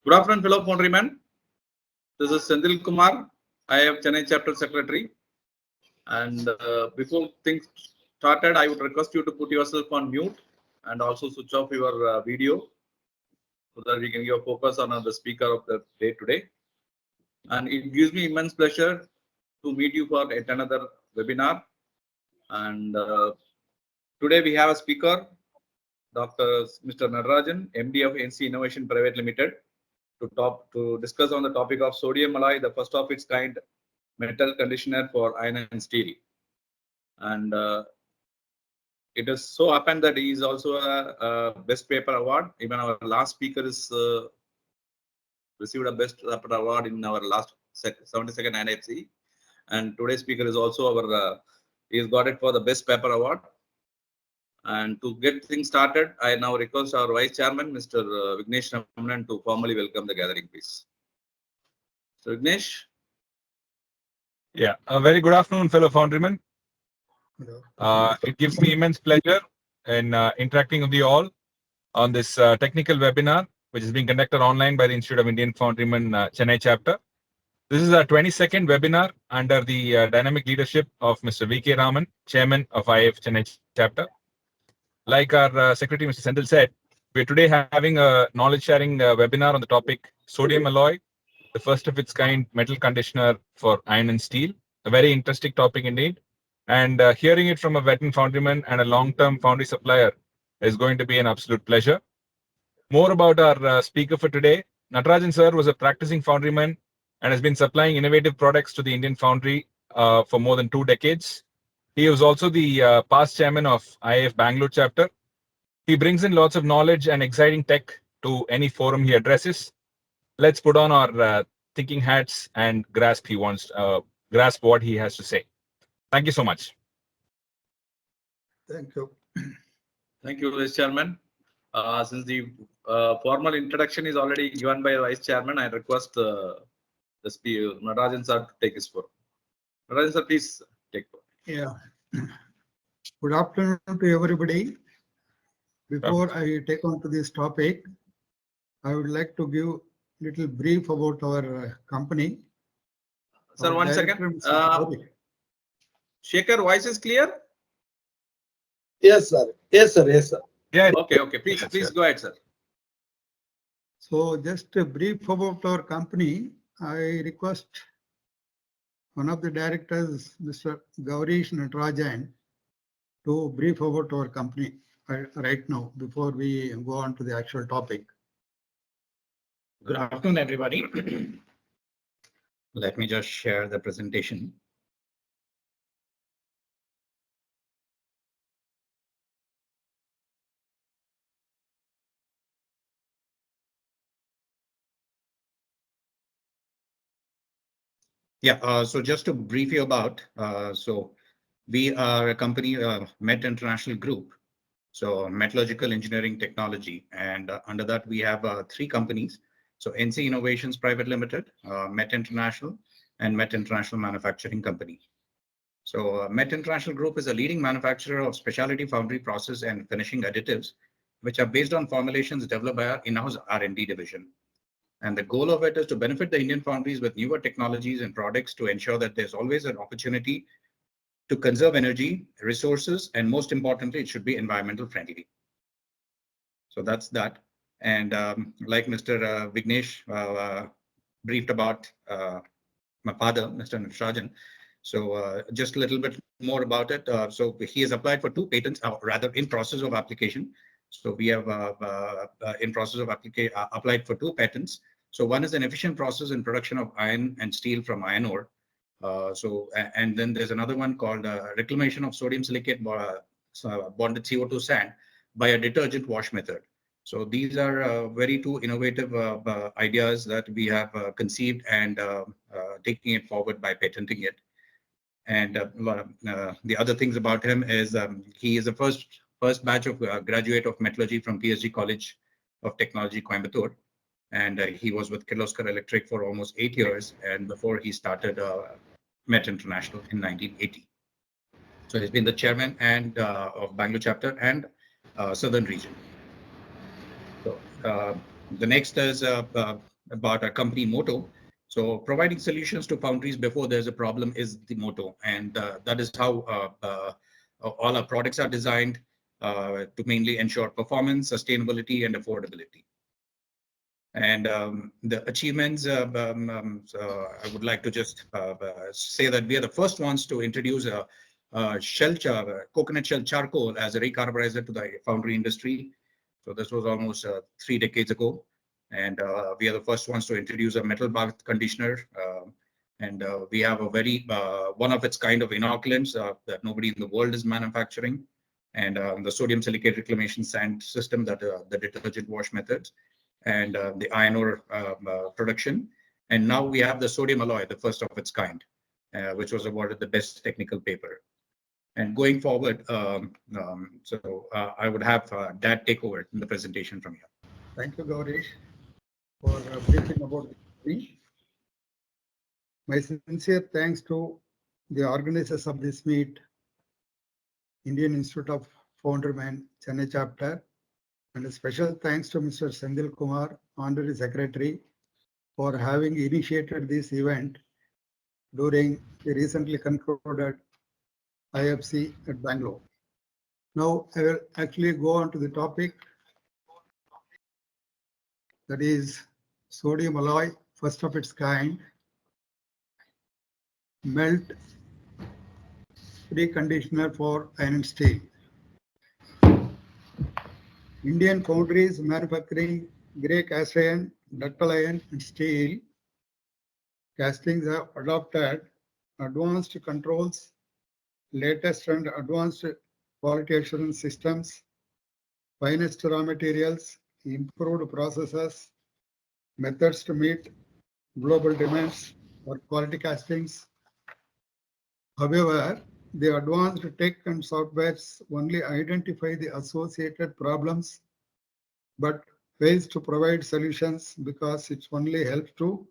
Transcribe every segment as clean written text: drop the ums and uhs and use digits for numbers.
Good afternoon, fellow foundrymen. This is Senthil Kumar, IIF Chennai Chapter Secretary. And before things started, I would request you to put yourself on mute and also switch off your video so that we can give focus on the speaker of the day today. And it gives me immense pleasure to meet you for yet another webinar. And today we have a speaker, Mr. Natarajan, MD of Innovations Pvt Ltd. To discuss on the topic of sodium alloy, the first of its kind metal conditioner for iron and steel. And it is so happened that he is also a best paper award. Even our last speaker is received a best paper award in our last 72nd NFC. And today's speaker is also our he's got it for the best paper award. And to get things started, I now request our Vice Chairman, Mr. Vignesh Ramanan, to formally welcome the gathering, please. So, Vignesh. Yeah, a very good afternoon, fellow foundrymen. It gives me immense pleasure in interacting with you all on this technical webinar, which is being conducted online by the Institute of Indian Foundrymen Chennai chapter. This is our 22nd webinar under the dynamic leadership of Mr. V.K. Raman, Chairman of IIF Chennai chapter. Like our Secretary, Mr. Senthil said, we're today having a knowledge sharing webinar on the topic sodium alloy, the first of its kind metal conditioner for iron and steel. A very interesting topic indeed. And hearing it from a veteran foundryman and a long-term foundry supplier is going to be an absolute pleasure. More about our speaker for today. Natarajan sir was a practicing foundryman and has been supplying innovative products to the Indian foundry for more than 2 decades. He was also the past chairman of IIF Bangalore chapter. He brings in lots of knowledge and exciting tech to any forum he addresses. Let's put on our thinking hats and grasp what he has to say. Thank you so much. Thank you. Thank you, Vice Chairman. Since the formal introduction is already given by the Vice Chairman, I request the Natarajan sir to take his floor. Natarajan sir, please take floor. Yeah. Good afternoon to everybody. Before I take on to this topic, I would like to give a little brief about our company. Sir, Our 1 director, second. Shekhar, voice is clear? Yes, sir. Yes, sir. Yes, sir. Yeah. Okay. Please go ahead, sir. So just a brief about our company. I request one of the directors, Mr. Gaurish Natarajan, to brief about our company right now before we go on to the actual topic. Good afternoon, everybody. Let me just share the presentation. Yeah, so just to brief you about, so we are a company, Met International Group, so Metallurgical Engineering Technology, and under that we have 3 companies. So NC Innovations Pvt Ltd, Met International, and Met International Manufacturing Company. So Met International Group is a leading manufacturer of specialty foundry process and finishing additives, which are based on formulations developed by our in-house R&D division. And the goal of it is to benefit the Indian foundries with newer technologies and products to ensure that there's always an opportunity to conserve energy, resources, and most importantly, it should be environmental friendly. So that's that. And like Mr. Vignesh briefed about my father, Mr. Natarajan. So just a little bit more about it. So he has applied for 2 patents, rather in process of application. So we have in process of applied for 2 patents. So one is an efficient process in production of iron and steel from iron ore. And then there's another one called reclamation of sodium silicate bonded CO2 sand by a detergent wash method. So these are very 2 innovative ideas that we have conceived and taking it forward by patenting it. And the other things about him is he is the first batch of graduate of metallurgy from PSG College of Technology, Coimbatore. And he was with Kirloskar Electric for almost 8 years. And before he started Met International in 1980. So he's been the chairman and of Bangalore chapter and Southern region. So the next is about our company motto. So providing solutions to foundries before there's a problem is the motto, and that is how all our products are designed to mainly ensure performance, sustainability, and affordability. And the achievements, so I would like to just say that we are the first ones to introduce a coconut shell charcoal as a recarburizer to the foundry industry. So this was almost 3 decades ago. And we are the first ones to introduce a metal bath conditioner. And we have a very one of its kind of inoculants that nobody in the world is manufacturing. And the sodium silicate reclamation sand system, that the detergent wash methods, and the iron ore production. And now we have the sodium alloy, the first of its kind, which was awarded the best technical paper. And going forward, I would have Dad take over in the presentation from here. Thank you, Gaurish, for briefing about the company. My sincere thanks to the organizers of this meet, Indian Institute of Foundrymen, Chennai chapter, and a special thanks to Mr. Sendil Kumar, Honorary Secretary, for having initiated this event during the recently concluded IFC at Bangalore. Now I will actually go on to the topic, that is sodium alloy, first of its kind, melt preconditioner for iron and steel. Indian foundries manufacturing grey cast iron, ductile iron, and steel castings have adopted advanced controls, latest and advanced quality assurance systems, finest raw materials, improved processes, methods to meet global demands for quality castings. However, the advanced tech and softwares only identify the associated problems, but fails to provide solutions because it only helps to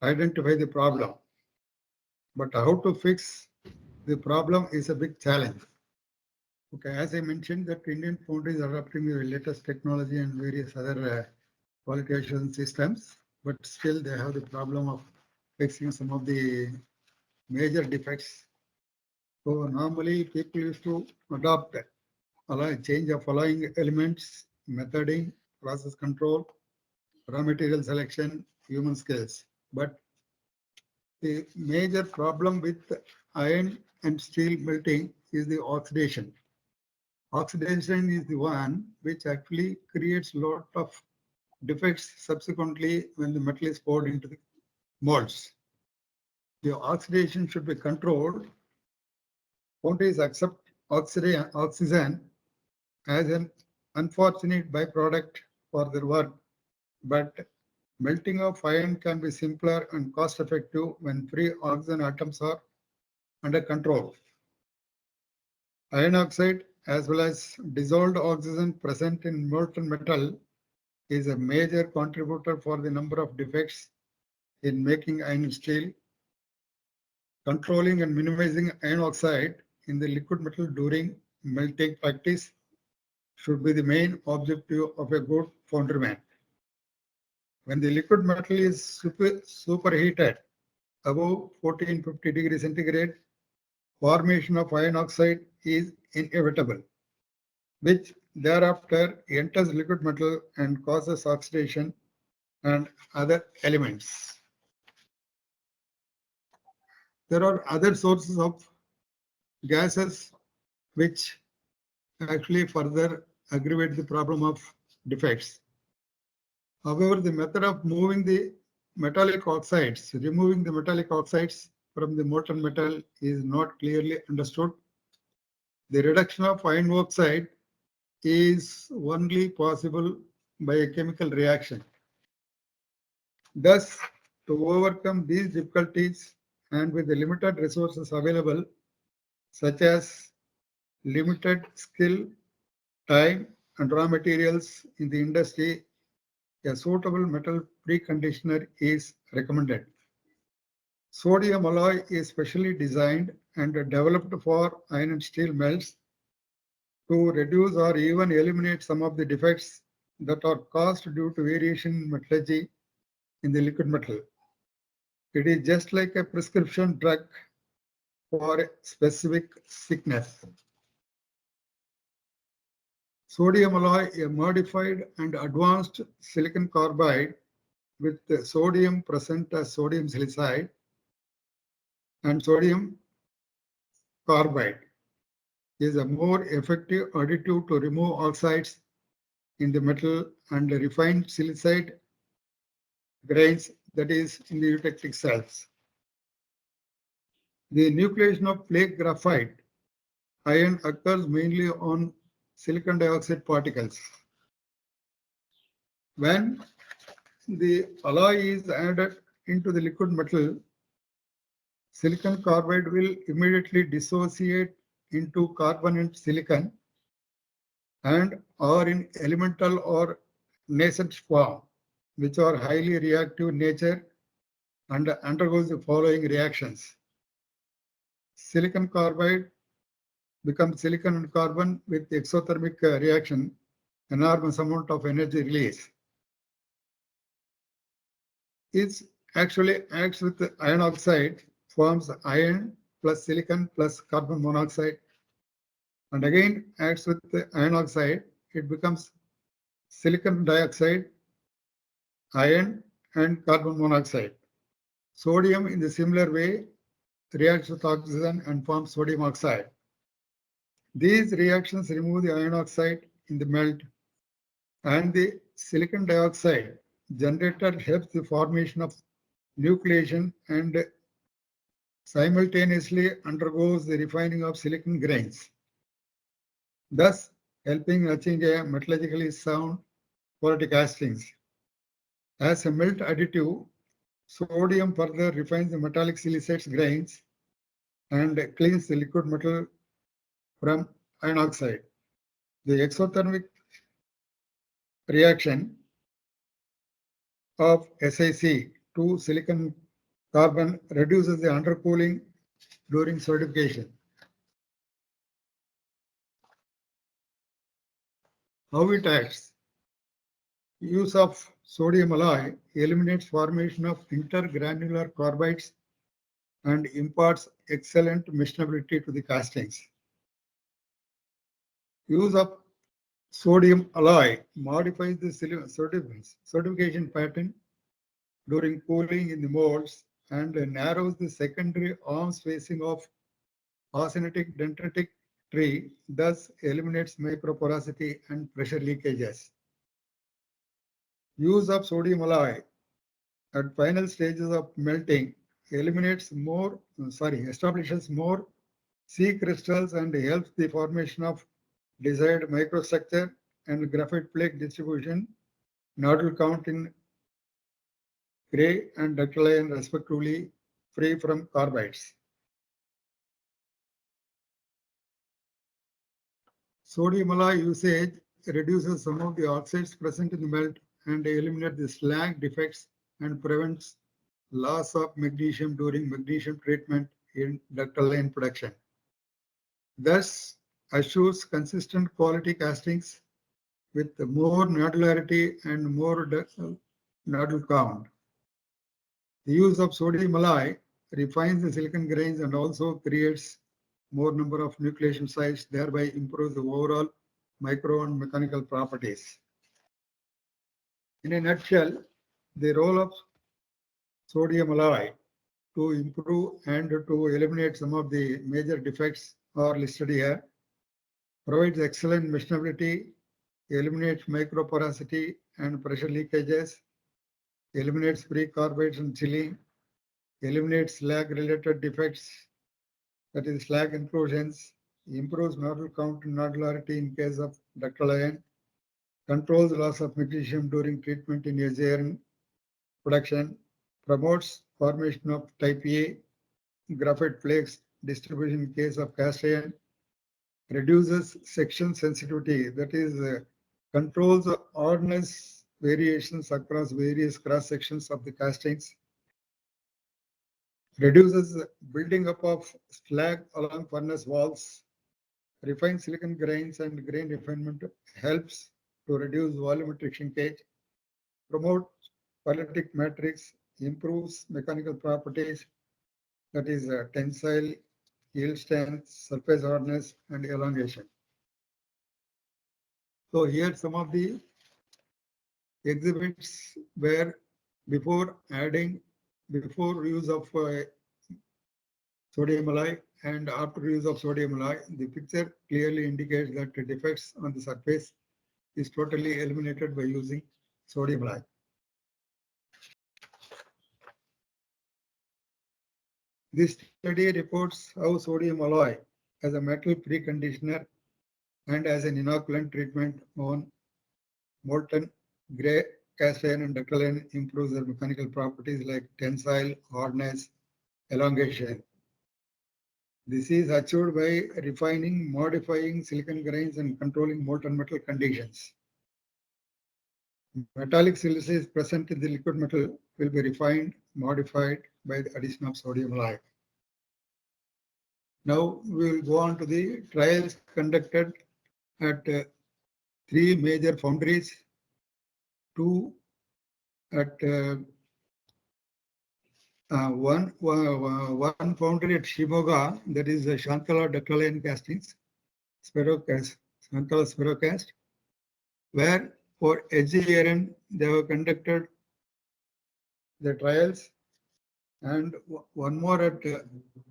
identify the problem. But how to fix the problem is a big challenge. Okay, as I mentioned, that Indian foundries are adopting the latest technology and various other quality assurance systems, but still they have the problem of fixing some of the major defects. So normally people used to adopt change of following elements, methoding, process control, raw material selection, human skills. But the major problem with iron and steel melting is the oxidation. Oxidation is the one which actually creates a lot of defects subsequently when the metal is poured into the molds. The oxidation should be controlled. Foundries accept oxygen as an unfortunate byproduct for their work, but melting of iron can be simpler and cost effective when free oxygen atoms are under control. Iron oxide as well as dissolved oxygen present in molten metal is a major contributor for the number of defects in making iron and steel. Controlling and minimizing iron oxide in the liquid metal during melting practice should be the main objective of a good foundryman. When the liquid metal is superheated above 1450 degrees centigrade, formation of iron oxide is inevitable, which thereafter enters liquid metal and causes oxidation and other elements. There are other sources of gases which actually further aggravate the problem of defects. However, the method of moving the metallic oxides, removing the metallic oxides from the molten metal is not clearly understood. The reduction of iron oxide is only possible by a chemical reaction. Thus, to overcome these difficulties and with the limited resources available, such as limited skill, time, and raw materials in the industry, a suitable metal preconditioner is recommended. Sodium alloy is specially designed and developed for iron and steel melts to reduce or even eliminate some of the defects that are caused due to variation in metallurgy in the liquid metal. It is just like a prescription drug for a specific sickness. Sodium alloy, a modified and advanced silicon carbide with sodium present as sodium silicide and sodium carbide, is a more effective additive to remove oxides in the metal and refined silicide grains, that is in the eutectic cells. The nucleation of flake graphite ion occurs mainly on silicon dioxide particles. When the alloy is added into the liquid metal, silicon carbide will immediately dissociate into carbon and silicon and are in elemental or nascent form, which are highly reactive in nature and undergoes the following reactions. Silicon carbide becomes silicon and carbon with exothermic reaction, enormous amount of energy release. It actually acts with the iron oxide, forms iron plus silicon plus carbon monoxide, and again acts with the iron oxide. It becomes silicon dioxide, iron, and carbon monoxide. Sodium in the similar way reacts with oxygen and forms sodium oxide. These reactions remove the iron oxide in the melt, and the silicon dioxide generated helps the formation of nucleation and simultaneously undergoes the refining of silicon grains, thus helping achieve a metallurgically sound quality castings. As a melt additive, sodium further refines the metallic silicate grains and cleans the liquid metal from iron oxide. The exothermic reaction of SiC to silicon carbon reduces the undercooling during solidification. How it acts? Use of sodium alloy eliminates formation of intergranular carbides and imparts excellent missionability to the castings. Use of sodium alloy modifies the certification pattern during cooling in the molds and narrows the secondary arm spacing of austenitic dendritic tree, thus eliminates microporosity and pressure leakages. Use of sodium alloy at final stages of melting establishes more C crystals and helps the formation of desired microstructure and graphite flake distribution, nodule count in gray and ductile iron respectively, free from carbides. Sodium alloy usage reduces some of the oxides present in the melt and eliminates the slag defects and prevents loss of magnesium during magnesium treatment in ductile iron production. Thus, assures consistent quality castings with more nodularity and more nodule count. The use of sodium alloy refines the silicon grains and also creates more number of nucleation sites, thereby improves the overall micro and mechanical properties. In a nutshell, the role of sodium alloy to improve and to eliminate some of the major defects are listed here. Provides excellent missionability, eliminates microporosity and pressure leakages, eliminates free carbides and chilling, eliminates slag related defects, that is slag inclusions, improves nodule count and nodularity in case of ductile iron, controls loss of magnesium during treatment in edge iron production, promotes formation of type A graphite flakes distribution in case of cast iron, reduces section sensitivity, that is controls hardness variations across various cross sections of the castings, reduces building up of slag along furnace walls, refines silicon grains and grain refinement, helps to reduce volumetric shrinkage, promotes quadratic matrix improves mechanical properties, that is tensile, yield strength, surface hardness, and elongation. So here some of the exhibits where before use of sodium alloy and after use of sodium alloy, the picture clearly indicates that the defects on the surface is totally eliminated by using sodium alloy. This study reports how sodium alloy as a metal preconditioner and as an inoculant treatment on molten gray cast iron and ductile iron improves their mechanical properties like tensile, hardness, elongation. This is achieved by refining, modifying silicon grains and controlling molten metal conditions. Metallic silices present in the liquid metal will be refined, modified by the addition of sodium alloy. Now we will go on to the trials conducted at 3 major foundries, 2 at one foundry at Shimoga, that is Shantala ductile iron castings, Shantala Spherocast, where for edge iron they have conducted the trials, and one more at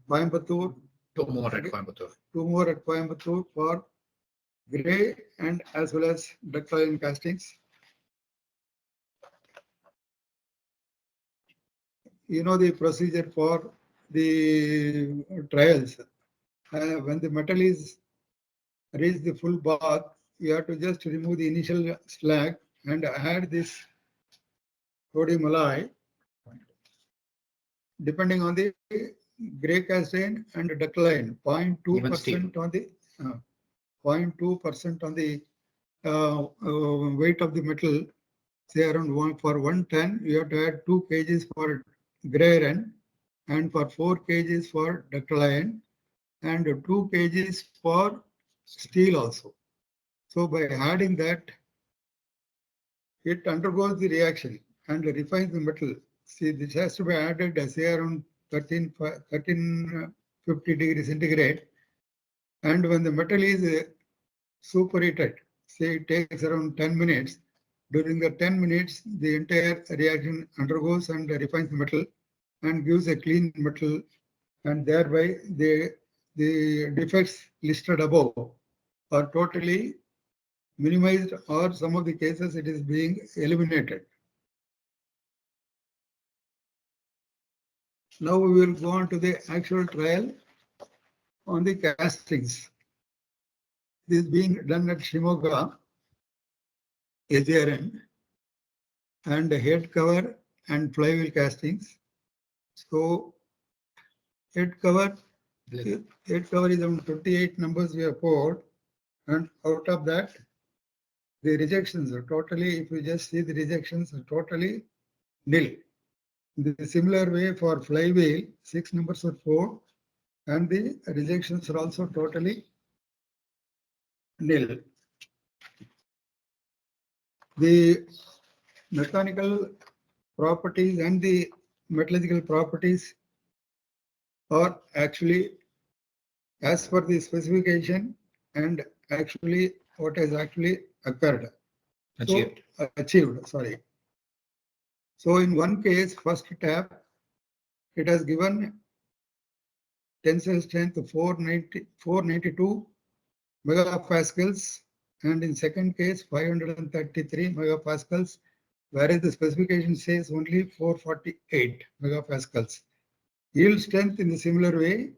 Coimbatore. Two more at Coimbatore. Two more at Coimbatore for gray and as well as ductile iron castings. You know the procedure for the trials. When the metal is reached the full bath, you have to just remove the initial slag and add this sodium alloy, depending on the gray cast iron and ductile iron, 0.2% on the 0.2% on the weight of the metal. Say around for 1 ton, you have to add 2 kgs for gray iron and for 4 kgs for ductile iron and 2 kgs for steel also. So by adding that, it undergoes the reaction and refines the metal. See, this has to be added say around 1350 degrees centigrade. And when the metal is superheated, say it takes around 10 minutes, during the 10 minutes, the entire reaction undergoes and refines the metal and gives a clean metal, and thereby the defects listed above are totally minimized, or some of the cases it is being eliminated. Now we will go on to the actual trial on the castings. This is being done at Shimoga, AJRN, and head cover and flywheel castings. So head cover is around 28 numbers we have poured, and out of that, the rejections are totally, if you just see the rejections are totally nil. The similar way for flywheel, 6 numbers are poured, and the rejections are also totally nil. The mechanical properties and the metallurgical properties are actually as per the specification and actually what has actually occurred. Achieved. So, achieved, sorry. So in one case, first tap, it has given tensile strength 492 megapascals, and in second case 533 megapascals, whereas the specification says only 448 megapascals. Yield strength in the similar way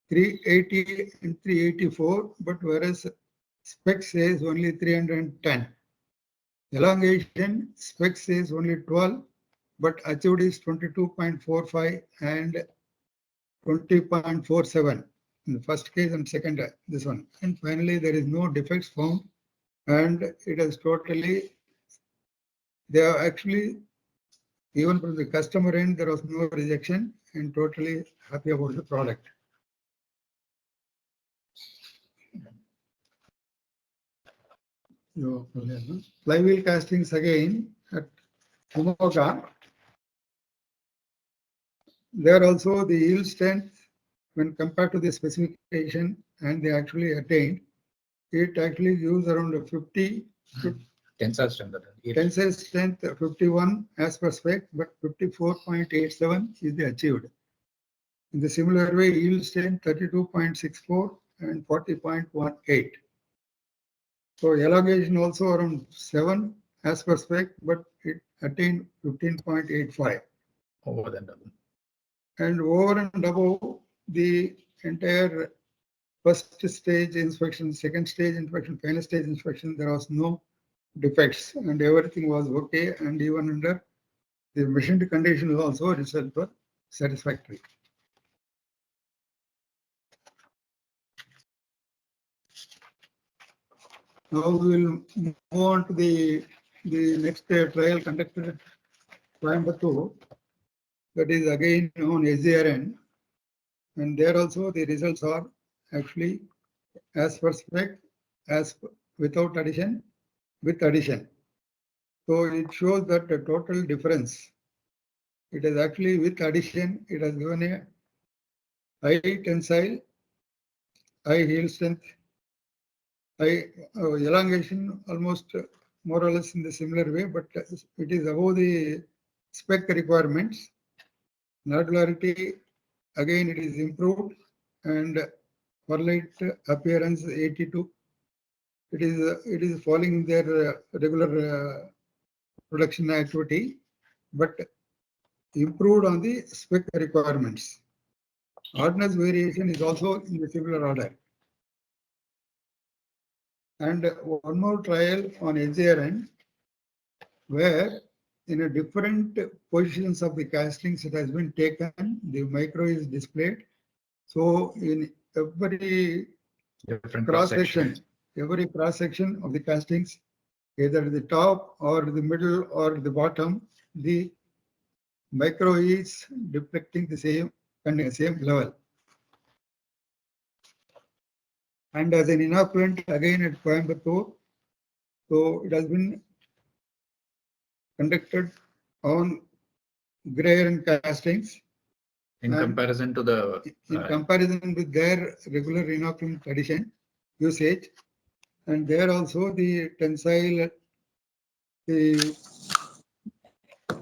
380 and 384, but whereas spec says only 310. Elongation spec says only 12, but achieved is 22.45 and 20.47 in the first case and second this one. And finally, there is no defects found, and it is totally, they are actually, even from the customer end, there was no rejection, and totally happy about the product. Flywheel castings again at Shimoga. there also the yield strength, when compared to the specification and they actually attained, it actually gives around a 50 Tensile strength. tensile strength 51 as per spec, but 54.87 is the achieved. In the similar way, yield strength 32.64 and 40.18. So elongation also around 7 as per spec, but it attained 15.85. Over than double. And over and above the entire first stage inspection, second stage inspection, final stage inspection, there was no defects and everything was okay. And even under the machined conditions also, results were satisfactory. Now we will move on to the next trial conducted at Coimbatore. That is again on SDRN. And there also the results are actually as per spec, as without addition, with addition. So it shows that the total difference, it is actually with addition, it has given a high tensile, high yield strength, high elongation, almost more or less in the similar way, but it is above the spec requirements. Nodularity, again it is improved, and perlite appearance 82. It is following their regular production activity, but improved on the spec requirements. Hardness variation is also in the similar order. And one more trial on SJRN, where in a different positions of the castings it has been taken, the micro is displayed. So in every cross section of the castings, either the top or the middle or the bottom, the micro is depicting the same level. And as an inoculant again at Coimbatore, so it has been conducted on gray iron castings. In comparison to the comparison with their regular inoculant addition usage, and there also the tensile, the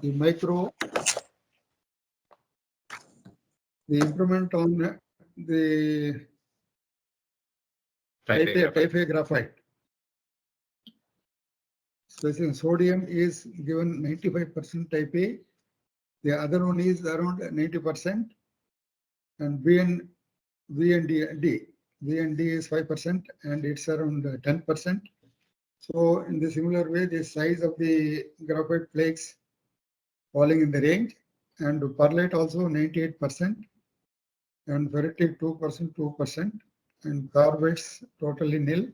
micro, the improvement on the type A graphite. Specific sodium is given 95% type A. The other one is around 90%, and V and D is 5%, and it's around 10%. So in the similar way, the size of the graphite flakes falling in the range, and perlite also 98%, and ferritic 2%, and carbates totally nil.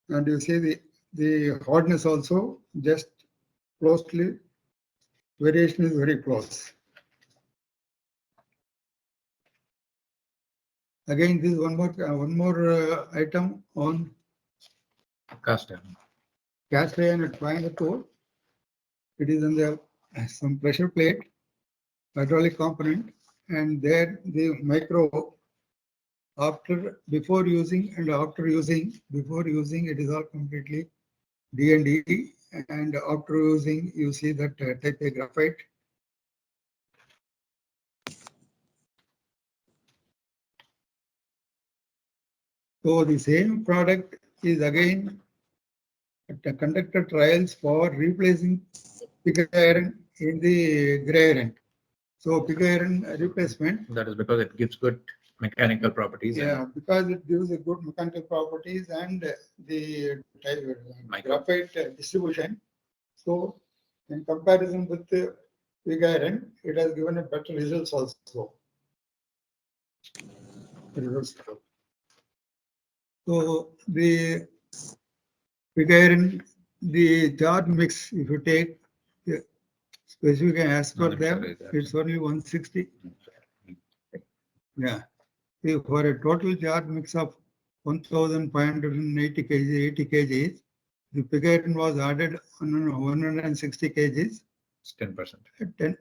And you see the hardness also just closely, variation is very close. Again, this is one more item on cast iron. Cast iron at Coimbatore. It is on the some pressure plate, hydraulic component, and there the micro before using and after using. Before using, it is all completely D&D, and after using, you see that type A graphite. So the same product is again conducted trials for replacing pig iron in the gray iron. So pig iron replacement. That is because it gives good mechanical properties. Yeah, because it gives a good mechanical properties and the graphite distribution. So in comparison with the pig iron, it has given a better results also. So the pig iron, the jar mix, if you take specific as per them, it's only 160. Yeah. For a total jar mix of 1,580 kg, 80 kgs, the pig iron was added on 160 kgs. It's 10%.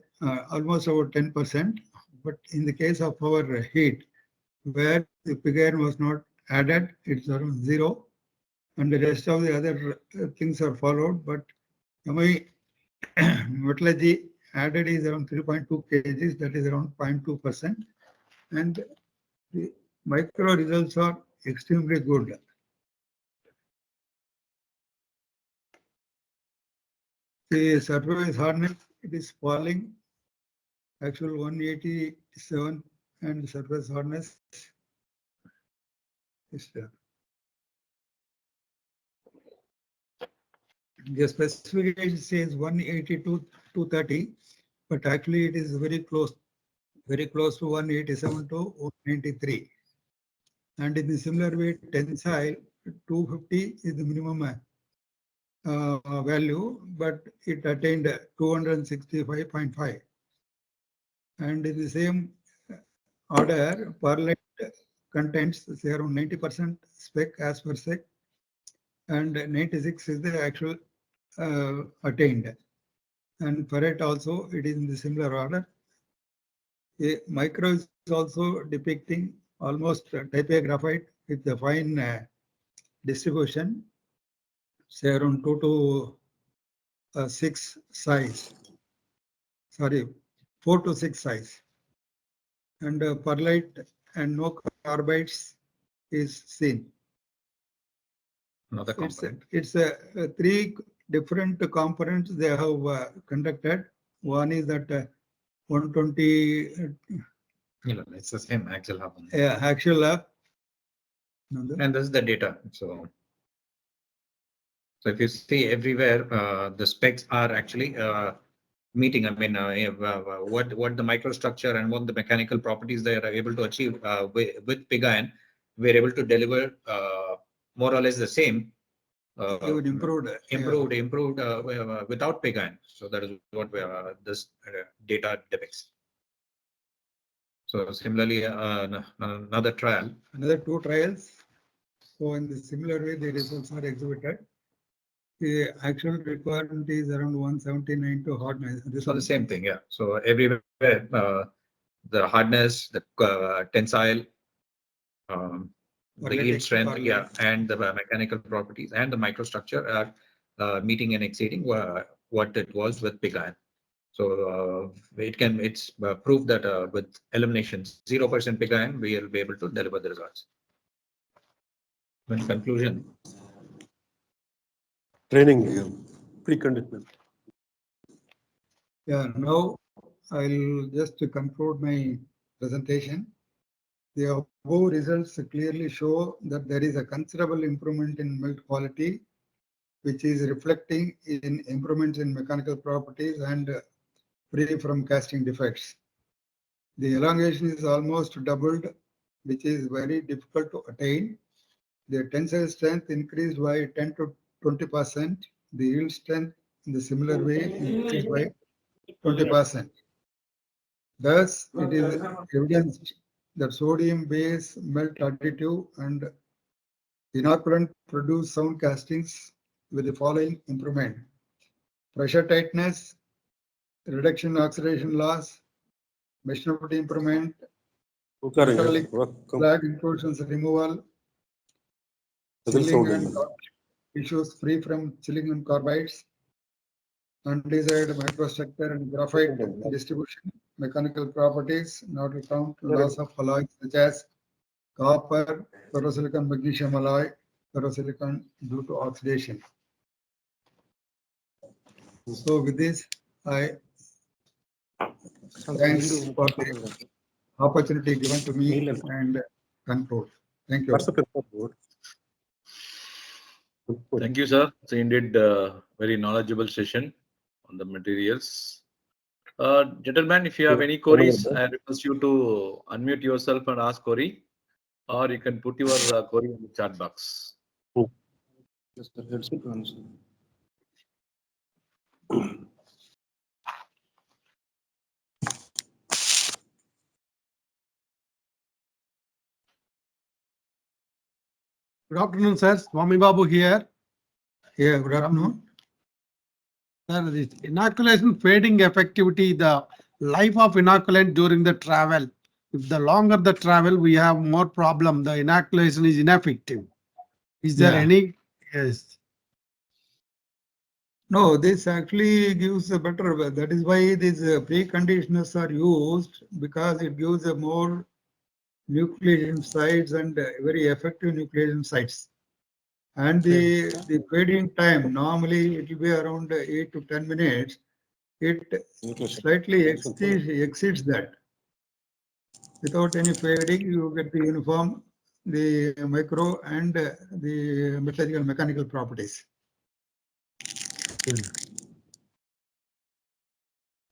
Almost about 10%. but in the case of our heat, where the pig iron was not added, it's around 0, and the rest of the other things are followed. But MI metallurgy added is around 3.2 kgs, that is around 0.2%, and the micro results are extremely good. The surface hardness, it is falling, actual 187, and the surface hardness is there. The specification says 182 to 230, but actually it is very close to 187 to 193. And in the similar way, tensile 250 is the minimum value, but it attained 265.5. And in the same order, pearlite contents say around 90% spec as per SEC, and 96 is the actual attained. And ferrite also, it is in the similar order. A micro is also depicting almost type A graphite with the fine distribution, say around 2 to 6 size. Sorry, 4 to 6 size. And pearlite and no carbides is seen. Another component. It's 3 different components they have conducted. One is that 120 It's the same axial hub. axial lab. And this is the data. So if you see everywhere, the specs are actually meeting. I mean, what the microstructure and what the mechanical properties they are able to achieve with pig iron, we're able to deliver more or less the same. Even improved Without pig iron. So that is what this data depicts. So similarly, another trial. Another 2 trials. So in the similar way, the results are exhibited. The actual requirement is around 179 to hardness. This So the same thing, yeah. So everywhere, the hardness, the tensile, the yield strength, yeah, and the mechanical properties and the microstructure are meeting and exceeding what it was with pig iron. So it's proof that with elimination 0% pig iron, we will be able to deliver the results. In conclusion, Training preconditioning. Yeah, now I'll just conclude my presentation. The above results clearly show that there is a considerable improvement in melt quality, which is reflecting in improvements in mechanical properties and free from casting defects. The elongation is almost doubled, which is very difficult to attain. The tensile strength increased by 10 to 20%. The yield strength in the similar way increased by 20%. Thus, it is evidenced that sodium base melt additive and inoculant produce sound castings with the following improvement: pressure tightness, reduction in oxidation loss, machinability improvement, metallic slag intrusions removal, chilling and issues free from chilling and carbides, undesired microstructure and graphite distribution, mechanical properties, not to count loss of alloys such as copper, ferrosilicon, magnesium alloy, ferrosilicon due to oxidation. So with this, I thanks for the opportunity given to me and conclude. Thank you. Thank you, sir. So indeed, very knowledgeable session on the materials. Gentlemen, if you have any queries, I request you to unmute yourself and ask query, or you can put your query in the chat box. Good afternoon, sir. Swami Babu here. Yeah, good afternoon. Sir, this inoculation fading effectivity, the life of inoculant during the travel. If the longer the travel, we have more problem. The inoculation is ineffective. Is there Yeah. any? Yes. No, this actually gives a better, that is why these preconditioners are used, because it gives a more nucleation sites and very effective nucleation sites. And the fading time, normally it will be around 8 to 10 minutes. It slightly exceeds that. Without any fading, you get the uniform, the micro and the metallurgical mechanical properties.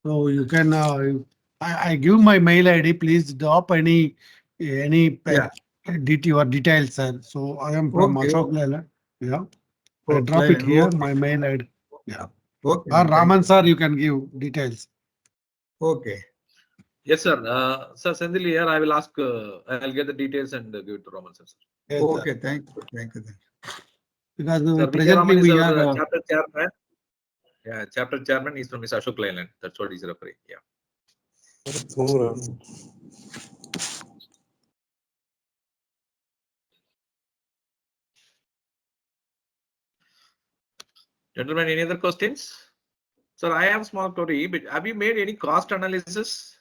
So you can. I give my mail ID. Please drop any Yeah. details, sir. So I am from Okay. Ashok Leyland. Yeah. I Oh, drop it Leyland. here. Okay. My mail ID. Yeah. Okay. Or Thank Raman, you. sir, you can give details. Okay. Yes, sir. Sir, Sendil here. I will ask. I'll get the details and give it to Roman, sir. Yes, sir. Okay. Thank you. Thank you. Because Sir, presently Raman is we our are. chapter chairman. Yeah, chapter chairman is from Mr. Ashok Leyland. That's what he's referring. Yeah. Gentlemen, any other questions? Sir, I have small query, but have you made any cost analysis?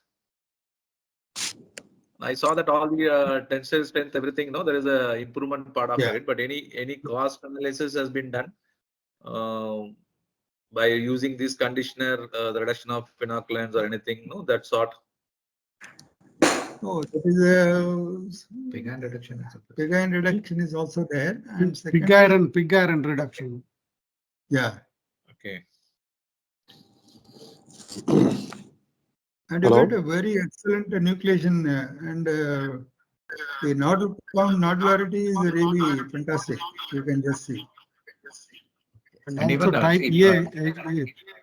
I saw that all the tensile strength, everything, no, there is a improvement part of Yeah. it, but any cost analysis has been done by using this conditioner, the reduction of inoculants or anything, no, that sort. Oh, that is Big hand reduction. pig iron reduction is also there. And Pig secondly, iron reduction. yeah. Okay. And you get a very excellent nucleation and the nodule count nodularity is really fantastic. You can just see. And And also even,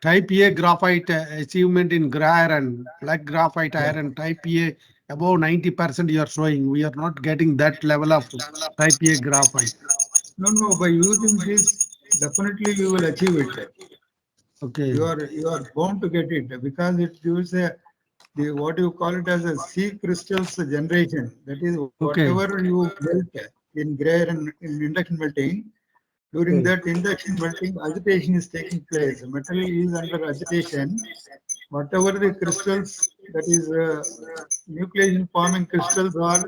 type A graphite achievement in gray iron, like graphite Yeah. iron, type A above 90% you are showing. We are not getting that level of type A graphite. No, by using this, definitely you will achieve it. Okay. You are bound to get it because it gives the what you call it as a C crystals generation. That is Okay. whatever you melt in gray and in induction melting. During that induction melting, agitation is taking place. Metal is under agitation. Whatever the crystals, that is nucleation forming crystals are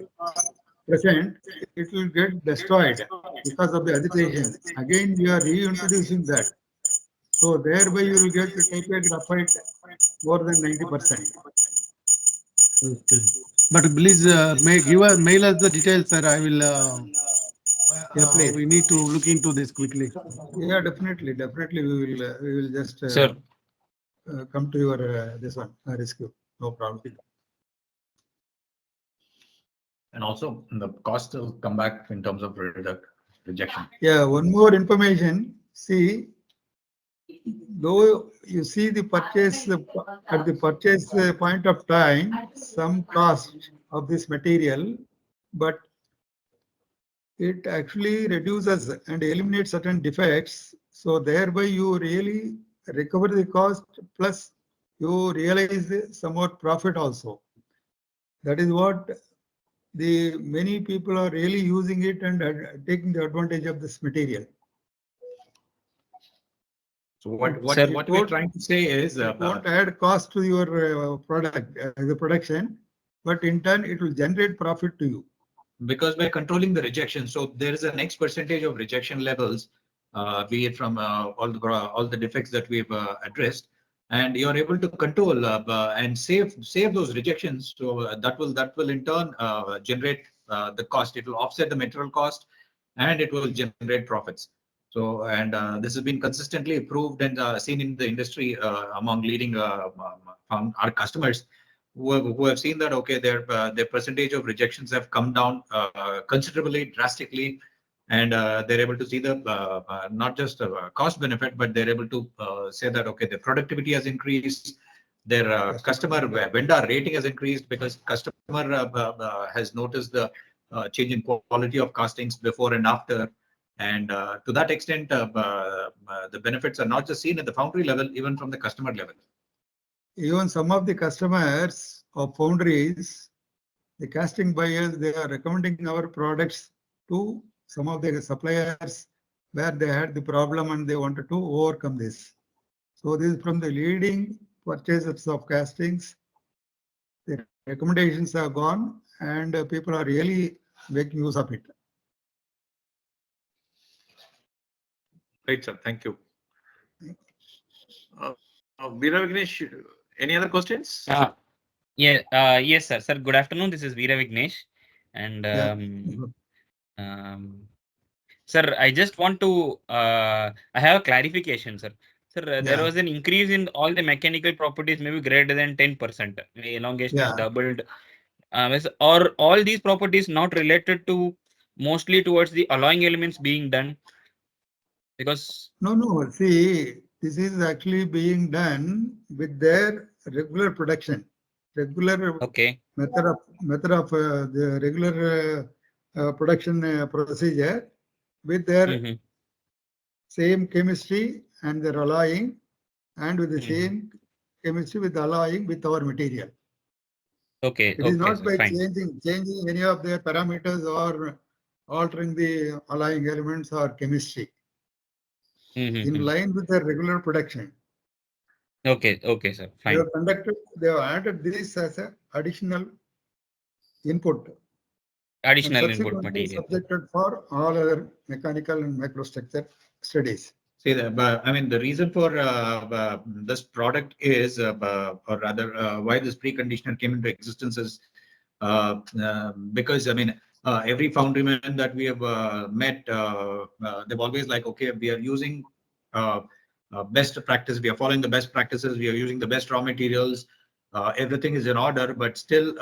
present, it will get destroyed because of the agitation. Again, we are reintroducing that. So thereby you will get the type A graphite more than 90%. Okay. But please mail us the details, sir. I will. Yeah, please. We need to look into this quickly. Yeah, definitely. We will just Sir. come to your this one rescue. No problem. And also the cost will come back in terms of rejection. Yeah, one more information. See, though you see the purchase at the purchase point of time, some cost of this material, but it actually reduces and eliminates certain defects. So thereby you really recover the cost plus you realize some more profit also. That is what the many people are really using it and taking the advantage of this material. So what we're trying to say is It won't add cost to your product, the production, but in turn it will generate profit to you. because by controlling the rejection, so there is a next percentage of rejection levels, be it from all the defects that we've addressed, and you're able to control and save those rejections. So that will in turn generate the cost. It will offset the material cost, and it will generate profits. So and this has been consistently proved and seen in the industry among leading our customers. Who have seen that, okay, their percentage of rejections have come down considerably, drastically, and they're able to see the not just cost benefit, but they're able to say that, okay, their productivity has increased, their customer vendor rating has increased because customer has noticed the change in quality of castings before and after. And to that extent, the benefits are not just seen at the foundry level, even from the customer level. even some of the customers of foundries, the casting buyers, they are recommending our products to some of the suppliers where they had the problem and they wanted to overcome this. So this is from the leading purchasers of castings. The recommendations have gone and people are really making use of it. Right, sir. Thank you. Veera Vignesh, any other questions? Yes, sir. Sir, good afternoon. This is Veera Vignesh. And sir, I just want to, I have a clarification, sir. Sir, there was an increase in all the mechanical properties, maybe greater than 10%. The elongation is doubled. Or all these properties not related to mostly towards the alloying elements being done? Because no, see, this is actually being done with their regular production, regular okay. method of the regular production procedure with their same chemistry and their alloying, and with the same chemistry with alloying with our material. Okay. It is not sir, by fine. changing any of their parameters or altering the alloying elements or chemistry. In line with their regular production. Okay, sir, fine. They have added this as an additional input. Additional and input subsequently material. subjected for all other mechanical and microstructure studies. See that, but I mean, the reason for this product is, or rather, why this preconditioner came into existence is because, I mean, every foundryman that we have met, they've always like, okay, we are using best practice, we are following the best practices, we are using the best raw materials, everything is in order, but still